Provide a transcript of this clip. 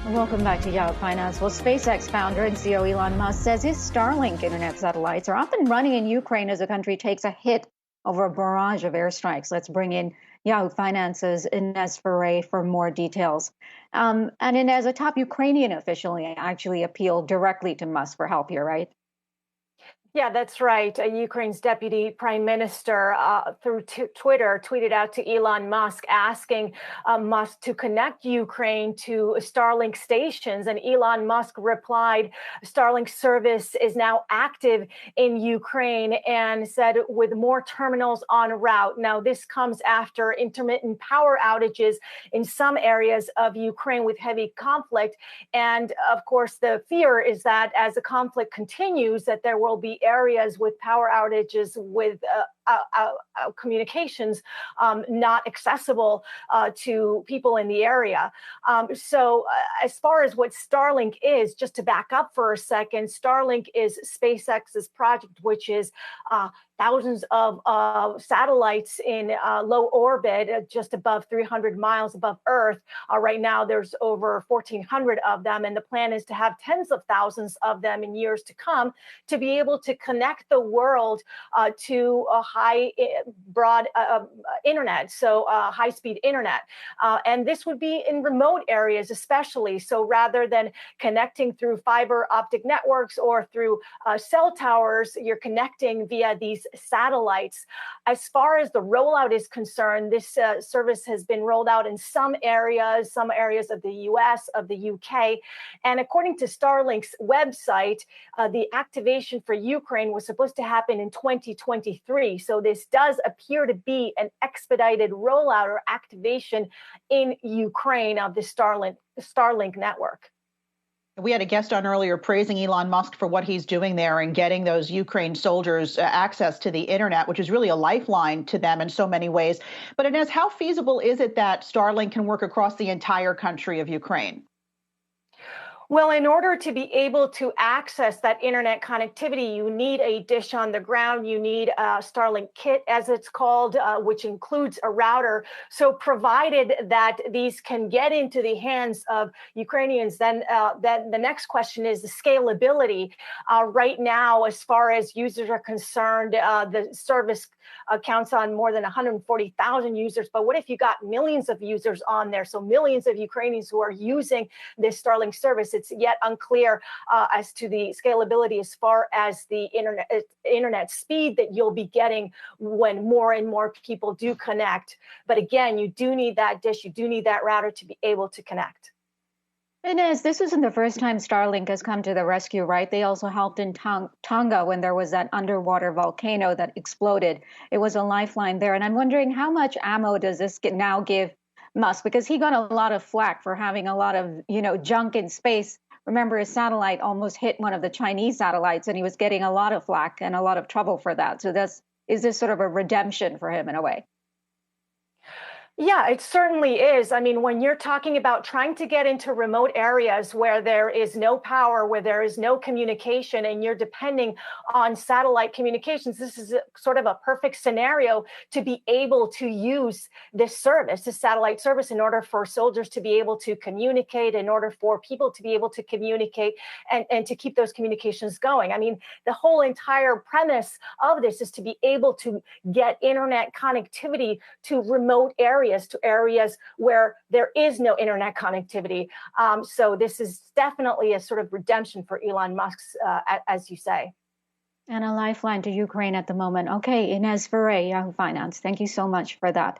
Welcome back to Yahoo Finance. Well, SpaceX founder and CEO Elon Musk says his Starlink internet satellites are up and running in Ukraine as the country takes a hit over a barrage of airstrikes. Let's bring in Yahoo Finance's Inez Ferre for more details. And Inez, a top Ukrainian official actually appealed directly to Musk for help here, right? Yeah, that's right. Ukraine's deputy prime minister through Twitter tweeted out to Elon Musk asking Musk to connect Ukraine to Starlink stations. And Elon Musk replied, Starlink service is now active in Ukraine, and said with more terminals en route. Now, this comes after intermittent power outages in some areas of Ukraine with heavy conflict. And of course, the fear is that as the conflict continues, that there will be areas with power outages with communications not accessible to people in the area. So as far as what Starlink is, just to back up for a second, Starlink is SpaceX's project, which is thousands of satellites in low orbit, just above 300 miles above Earth. Right now, there's over 1,400 of them, and the plan is to have tens of thousands of them in years to come to be able to connect the world to a high broad internet, so high-speed internet. And this would be in remote areas especially. So rather than connecting through fiber optic networks or through cell towers, you're connecting via these satellites. As far as the rollout is concerned, this service has been rolled out in some areas of the US, of the UK. And according to Starlink's website, the activation for Ukraine was supposed to happen in 2023. So this does appear to be an expedited rollout or activation in Ukraine of the Starlink network. We had a guest on earlier praising Elon Musk for what he's doing there and getting those Ukraine soldiers access to the internet, which is really a lifeline to them in so many ways. But Inez, how feasible is it that Starlink can work across the entire country of Ukraine? Well, in order to be able to access that internet connectivity, you need a dish on the ground. You need a Starlink kit, as it's called, which includes a router. So provided that these can get into the hands of Ukrainians, then the next question is the scalability. Right now, as far as users are concerned, the service counts on more than 140,000 users. But what if you got millions of users on there? So millions of Ukrainians who are using this Starlink service. It's yet unclear as to the scalability as far as the internet speed that you'll be getting when more and more people do connect. But again, you do need that dish, you do need that router to be able to connect. Inez, this isn't the first time Starlink has come to the rescue, right? They also helped in Tonga when there was that underwater volcano that exploded. It was a lifeline there. And I'm wondering how much ammo does this now give Musk? Because he got a lot of flack for having a lot of, junk in space. Remember, his satellite almost hit one of the Chinese satellites, and he was getting a lot of flack and a lot of trouble for that. So is this sort of a redemption for him in a way? Yeah, it certainly is. I mean, when you're talking about trying to get into remote areas where there is no power, where there is no communication, and you're depending on satellite communications, this is sort of a perfect scenario to be able to use this service, this satellite service, in order for soldiers to be able to communicate, in order for people to be able to communicate and to keep those communications going. I mean, the whole entire premise of this is to be able to get internet connectivity to remote areas, to areas where there is no internet connectivity. So this is definitely a sort of redemption for Elon Musk, as you say. And a lifeline to Ukraine at the moment. Okay, Inez Ferre, Yahoo Finance. Thank you so much for that.